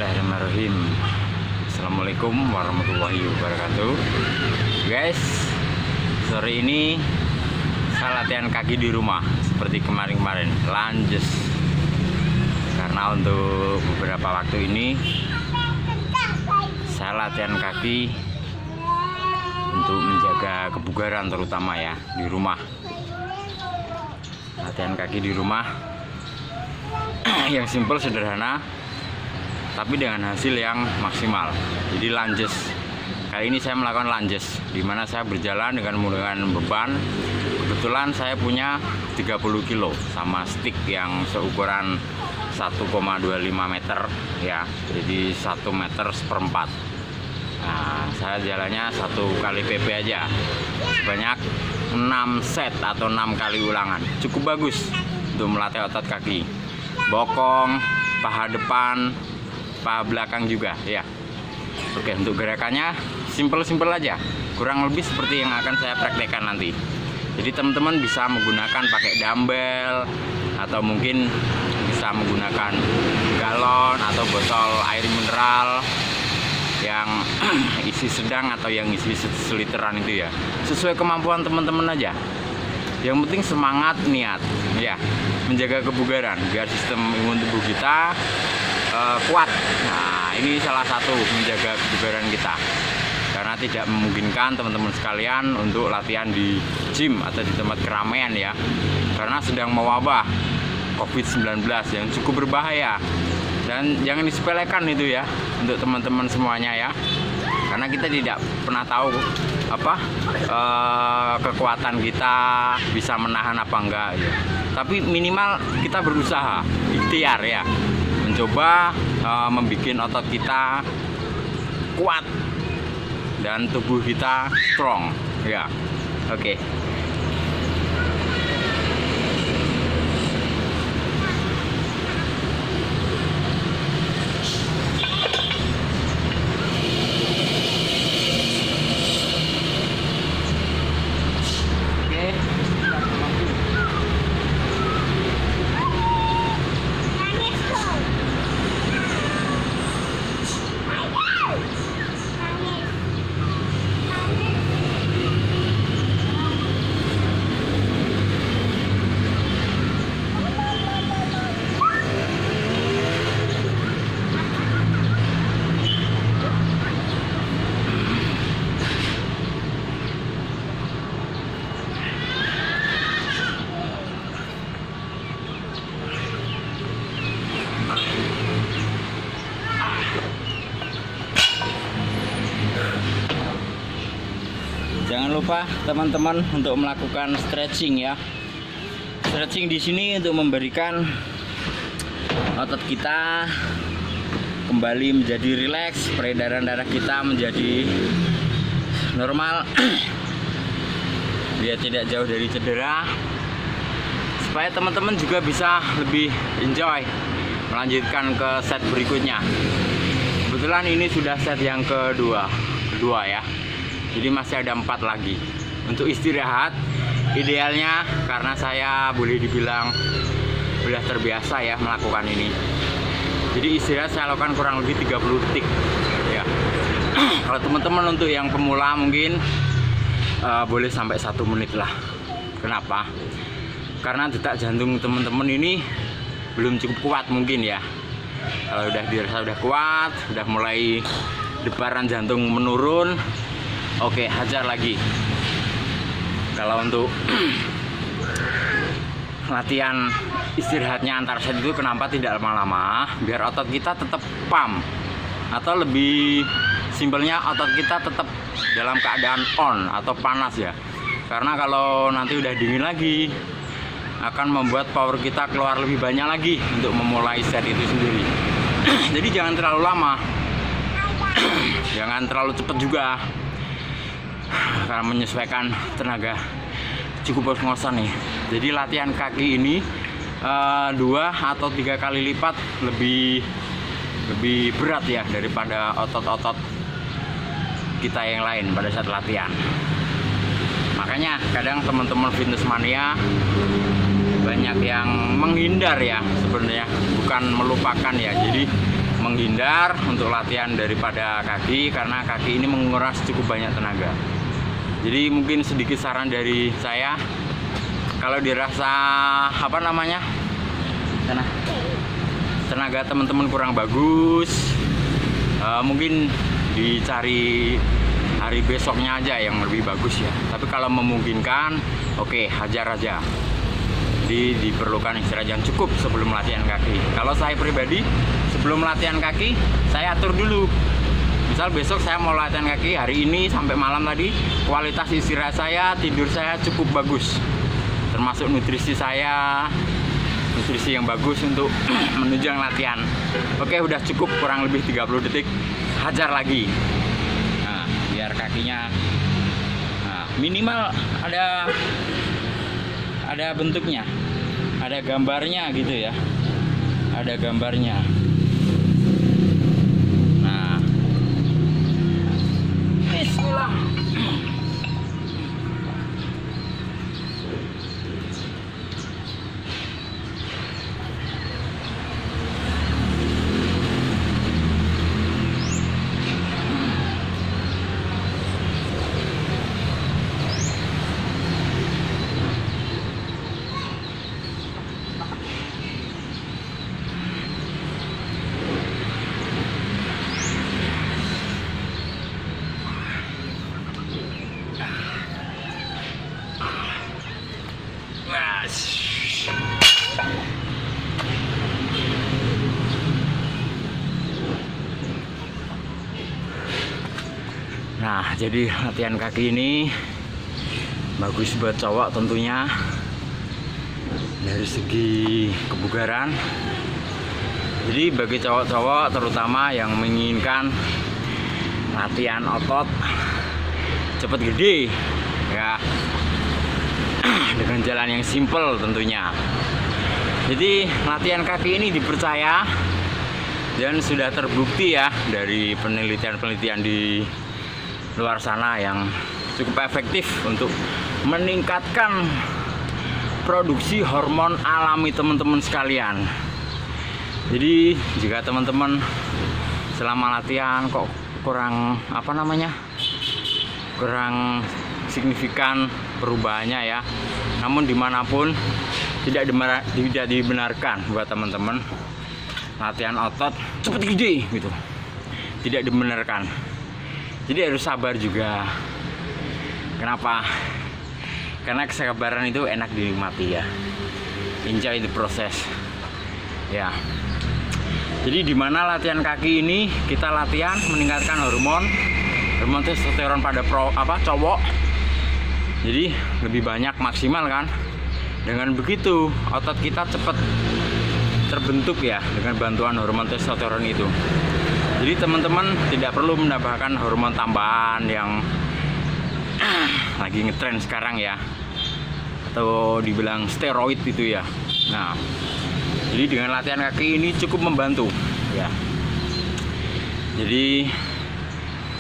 Bismillahirrahmanirrahim. Assalamualaikum warahmatullahi wabarakatuh. Guys, sore ini saya latihan kaki di rumah seperti kemarin-kemarin, lunges. Karena untuk beberapa waktu ini saya latihan kaki untuk menjaga kebugaran, terutama ya di rumah. Latihan kaki di rumah yang simple, sederhana, tapi dengan hasil yang maksimal. Jadi lunges. Kali ini saya melakukan lunges, di mana saya berjalan dengan menggunakan beban. Kebetulan saya punya 30 kilo sama stick yang seukuran 1,25 meter ya. Jadi 1 meter seperempat. Nah, saya jalannya 1 kali PP aja. Sebanyak 6 set atau 6 kali ulangan. Cukup bagus untuk melatih otot kaki. Bokong, paha depan, paha belakang juga ya. Oke, untuk gerakannya simple-simple aja, kurang lebih seperti yang akan saya praktekkan nanti. Jadi teman-teman bisa menggunakan pakai dumbbell, atau mungkin bisa menggunakan galon atau botol air mineral yang isi sedang atau yang isi seliteran itu ya. Sesuai kemampuan teman-teman aja. Yang penting semangat, niat ya, menjaga kebugaran biar sistem imun tubuh kita kuat. Nah, ini salah satu menjaga kebugaran kita, karena tidak memungkinkan teman-teman sekalian untuk latihan di gym atau di tempat keramaian ya, karena sedang mewabah COVID-19 yang cukup berbahaya. Dan jangan disepelekan itu ya untuk teman-teman semuanya ya, karena kita tidak pernah tahu kekuatan kita bisa menahan apa enggak ya. Tapi minimal kita berusaha, ikhtiar ya, mencoba membuat otot kita kuat dan tubuh kita strong ya. Oke. Jangan lupa teman-teman untuk melakukan stretching ya. Stretching di sini untuk memberikan otot kita kembali menjadi rileks, peredaran darah kita menjadi normal, biar tidak jauh dari cedera, supaya teman-teman juga bisa lebih enjoy melanjutkan ke set berikutnya. Kebetulan ini sudah set yang kedua ya. Jadi masih ada 4 lagi. Untuk istirahat idealnya, karena saya boleh dibilang sudah terbiasa ya melakukan ini. Jadi istirahat saya lakukan kurang lebih 30 detik ya. Kalau teman-teman untuk yang pemula mungkin boleh sampai 1 menit lah. Kenapa? Karena detak jantung teman-teman ini belum cukup kuat mungkin ya. Kalau udah dirasa udah kuat, udah mulai debaran jantung menurun, oke, hajar lagi. Kalau untuk latihan istirahatnya antar set itu kenapa tidak lama-lama? Biar otot kita tetap pump, atau lebih simpelnya otot kita tetap dalam keadaan on atau panas ya. Karena kalau nanti udah dingin lagi, akan membuat power kita keluar lebih banyak lagi untuk memulai set itu sendiri. Jadi jangan terlalu lama, jangan terlalu cepat juga, karena menyesuaikan tenaga cukup ngos-ngosan nih. Jadi latihan kaki ini 2 atau 3 kali lipat lebih berat ya daripada otot-otot kita yang lain pada saat latihan. Makanya kadang teman-teman fitness mania banyak yang menghindar ya, sebenarnya bukan melupakan ya. Jadi menghindar untuk latihan daripada kaki, karena kaki ini menguras cukup banyak tenaga. Jadi mungkin sedikit saran dari saya, kalau dirasa tenaga teman-teman kurang bagus, mungkin dicari hari besoknya aja yang lebih bagus ya. Tapi kalau memungkinkan, oke, hajar aja. Jadi diperlukan istirahat yang cukup sebelum latihan kaki. Kalau saya pribadi, sebelum latihan kaki saya atur dulu. Misal besok saya mau latihan kaki, hari ini sampai malam tadi kualitas istirahat saya, tidur saya cukup bagus, termasuk nutrisi saya, nutrisi yang bagus untuk menunjang latihan. Oke, udah cukup, kurang lebih 30 detik, hajar lagi. Nah, biar kakinya minimal ada bentuknya, ada gambarnya gitu ya, ada gambarnya. Nah, bismillah. Nah, jadi latihan kaki ini bagus buat cowok tentunya dari segi kebugaran. Jadi bagi cowok-cowok terutama yang menginginkan latihan otot cepet gede ya, dengan jalan yang simple tentunya. Jadi latihan kaki ini dipercaya dan sudah terbukti ya dari penelitian-penelitian di luar sana yang cukup efektif untuk meningkatkan produksi hormon alami teman-teman sekalian. Jadi jika teman-teman selama latihan kok kurang kurang signifikan perubahannya ya, namun dimanapun tidak dibenarkan buat teman-teman latihan otot cepet gede gitu, tidak dibenarkan. Jadi harus sabar juga. Kenapa? Karena kesabaran itu enak dinikmati ya. Enjoy the process. Ya. Jadi di mana latihan kaki ini kita latihan meningkatkan hormon testosteron pada cowok. Jadi lebih banyak, maksimal kan. Dengan begitu otot kita cepat terbentuk ya dengan bantuan hormon testosteron itu. Jadi teman-teman tidak perlu menambahkan hormon tambahan yang lagi ngetren sekarang ya, atau dibilang steroid itu ya. Nah, jadi dengan latihan kaki ini cukup membantu ya. Jadi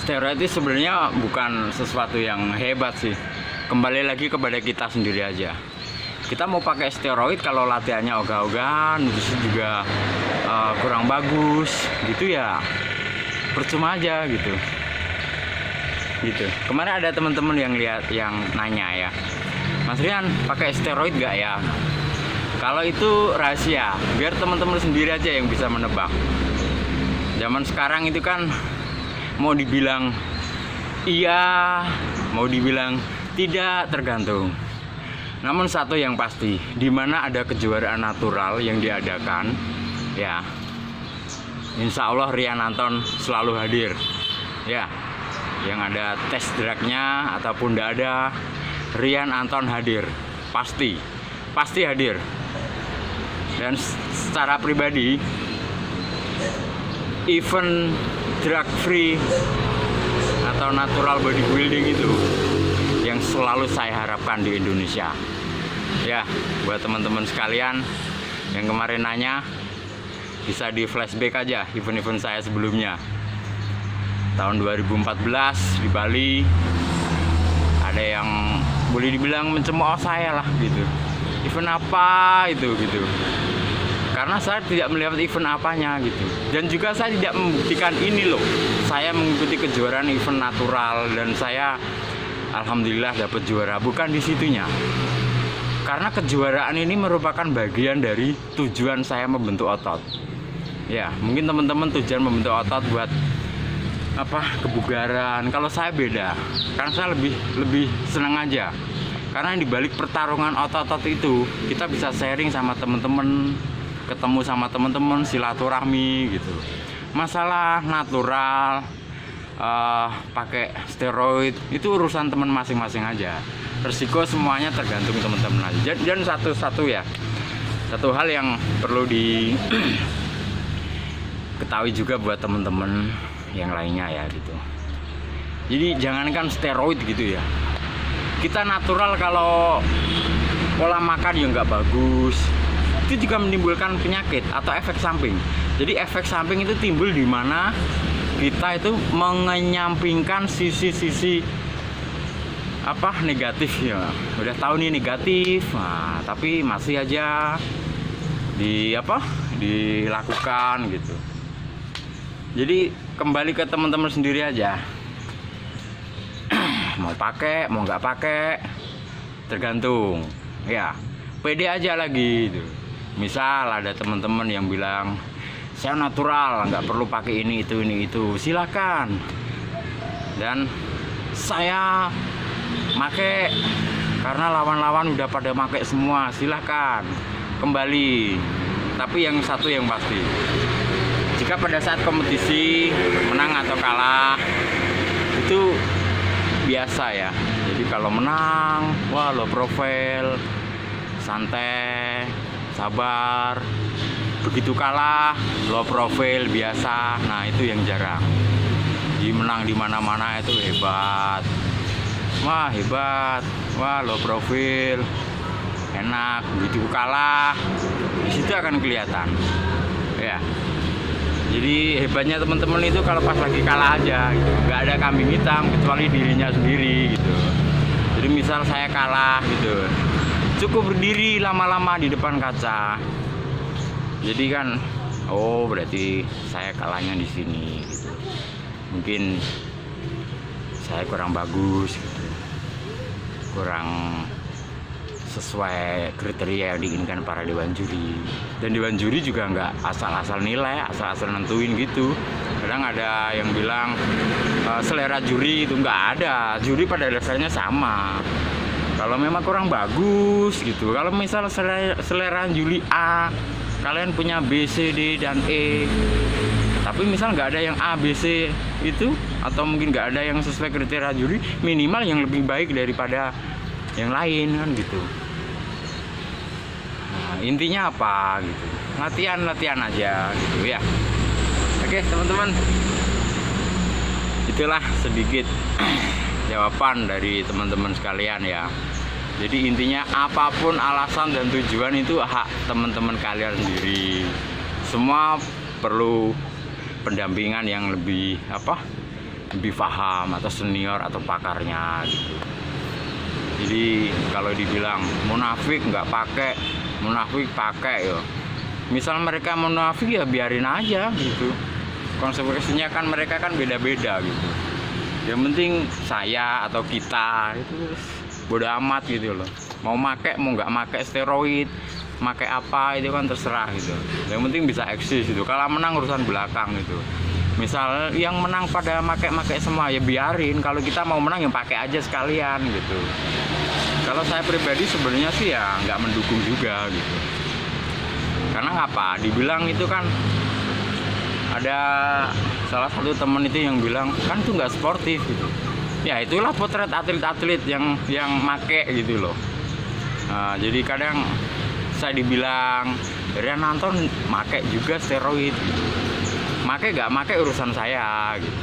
steroid itu sebenarnya bukan sesuatu yang hebat sih. Kembali lagi kepada kita sendiri aja. Kita mau pakai steroid kalau latihannya ogah-ogahan, terus juga kurang bagus gitu ya, percuma aja gitu. Kemarin ada teman-teman yang nanya ya, Mas Rian pakai steroid gak ya? Kalau itu rahasia, biar teman-teman sendiri aja yang bisa menebak. Zaman sekarang itu kan mau dibilang iya, mau dibilang tidak, tergantung. Namun satu yang pasti, di mana ada kejuaraan natural yang diadakan, ya, insya Allah Rian Anton selalu hadir, ya. Yang ada tes dragnya ataupun tidak ada, Rian Anton hadir, pasti hadir. Dan secara pribadi, event drug free atau natural bodybuilding itu yang selalu saya harapkan di Indonesia. Ya, buat teman-teman sekalian yang kemarin nanya, bisa di flashback aja event-event saya sebelumnya. Tahun 2014 di Bali, ada yang boleh dibilang mencemooh saya lah gitu. Event apa itu gitu. karena saya tidak melihat event apanya gitu. Dan juga saya tidak membuktikan ini loh, saya mengikuti kejuaraan event natural dan saya alhamdulillah dapat juara, bukan di situnya. Karena kejuaraan ini merupakan bagian dari tujuan saya membentuk otot. Ya, mungkin teman-teman tujuan membentuk otot buat kebugaran. Kalau saya beda, karena saya lebih senang aja. Karena di balik pertarungan otot-otot itu, kita bisa sharing sama teman-teman, ketemu sama teman-teman, silaturahmi gitu. Masalah natural, pakai steroid itu urusan teman masing-masing aja. Resiko semuanya tergantung teman-teman aja. Dan satu hal yang perlu diketahui juga buat teman-teman yang lainnya ya gitu. Jadi jangankan steroid gitu ya, kita natural kalau pola makan yang nggak bagus itu juga menimbulkan penyakit atau efek samping. Jadi efek samping itu timbul di mana kita itu mengenyampingkan sisi-sisi negatif ya. Udah tahu nih negatif, tapi masih aja dilakukan gitu. Jadi kembali ke teman-teman sendiri aja. Mau pakai, mau nggak pakai, tergantung. Ya, pede aja lagi gitu. Misal ada teman-teman yang bilang, saya natural, nggak perlu pakai ini itu. Silakan. Dan saya pakai karena lawan-lawan udah pada pakai semua. Silakan kembali. Tapi yang satu yang pasti, jika pada saat kompetisi menang atau kalah itu biasa ya. Jadi kalau menang, wah low profile, santai, sabar. Begitu kalah, low profile biasa. Nah, itu yang jarang. Jadi menang di mana-mana itu hebat. Wah, hebat. Wah, low profile. Enak. Begitu kalah, di situ akan kelihatan. Ya. Jadi hebatnya teman-teman itu kalau pas lagi kalah aja gitu. Nggak ada kambing hitam kecuali dirinya sendiri gitu. Jadi misal saya kalah gitu, cukup berdiri lama-lama di depan kaca. Jadi kan, oh berarti saya kalahnya di sini gitu. Mungkin saya kurang bagus gitu. Kurang sesuai kriteria yang diinginkan para dewan juri. Dan dewan juri juga nggak asal-asal nilai, asal-asal nentuin gitu. Kadang ada yang bilang selera juri itu nggak ada. Juri pada dasarnya sama. Kalau memang kurang bagus gitu. Kalau misal selera juri A, kalian punya B, C, D, dan E. Tapi misal nggak ada yang A, B, C itu, atau mungkin nggak ada yang sesuai kriteria juri, minimal yang lebih baik daripada yang lain kan gitu. Nah, intinya apa gitu, latihan aja gitu ya. Oke teman-teman, itulah sedikit jawaban dari teman-teman sekalian ya. Jadi intinya apapun alasan dan tujuan itu hak teman-teman kalian sendiri. Semua perlu pendampingan yang lebih paham atau senior atau pakarnya gitu. Jadi kalau dibilang munafik nggak pakai, munafik pakai ya. Misal mereka munafik ya biarin aja gitu. Konsekuensinya kan mereka kan beda-beda gitu. Yang penting saya atau kita itu bodo amat gitu loh. Mau pakai mau nggak pakai steroid, pakai apa itu kan terserah gitu. Yang penting bisa eksis gitu. Kalau menang urusan belakang gitu. Misal yang menang pada pakai semua ya biarin. Kalau kita mau menang yang pakai aja sekalian gitu. Kalau saya pribadi sebenarnya sih ya nggak mendukung juga gitu. Karena ngapa? Dibilang itu kan ada salah satu temen itu yang bilang kan itu nggak sportif gitu. Ya itulah potret atlet-atlet yang make gitu loh. Nah, jadi kadang saya dibilang Rian Anton make juga steroid gitu. Make nggak make urusan saya gitu.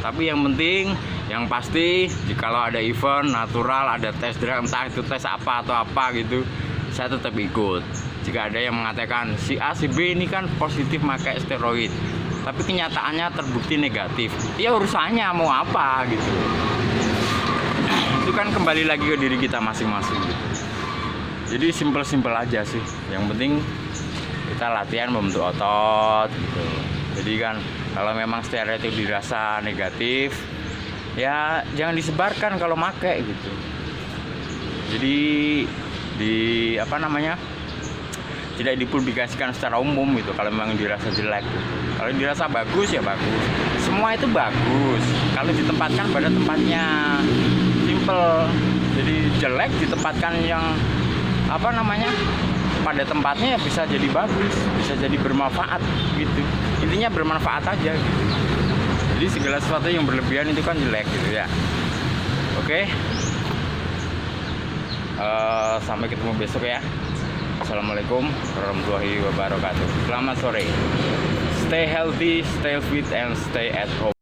Tapi yang penting, yang pasti jikalau ada event natural, ada tes drug, entah itu tes apa atau apa gitu, saya tetap ikut. Jika ada yang mengatakan si A si B ini kan positif pakai steroid, tapi kenyataannya terbukti negatif, ya urusannya mau apa gitu. Itu kan kembali lagi ke diri kita masing-masing gitu. Jadi simpel-simpel aja sih. Yang penting kita latihan membentuk otot gitu. Jadi kan kalau memang steroid itu dirasa negatif, ya jangan disebarkan kalau make gitu. Jadi tidak dipublikasikan secara umum gitu kalau memang dirasa jelek gitu. Kalau dirasa bagus ya bagus, semua itu bagus kalau ditempatkan pada tempatnya. Simple. Jadi jelek ditempatkan yang pada tempatnya ya bisa jadi bagus, bisa jadi bermanfaat gitu. Intinya bermanfaat aja gitu. Jadi segala sesuatu yang berlebihan itu kan jelek gitu ya. Oke. Sampai ketemu besok ya. Assalamualaikum warahmatullahi wabarakatuh. Selamat sore. Stay healthy, stay fit, and stay at home.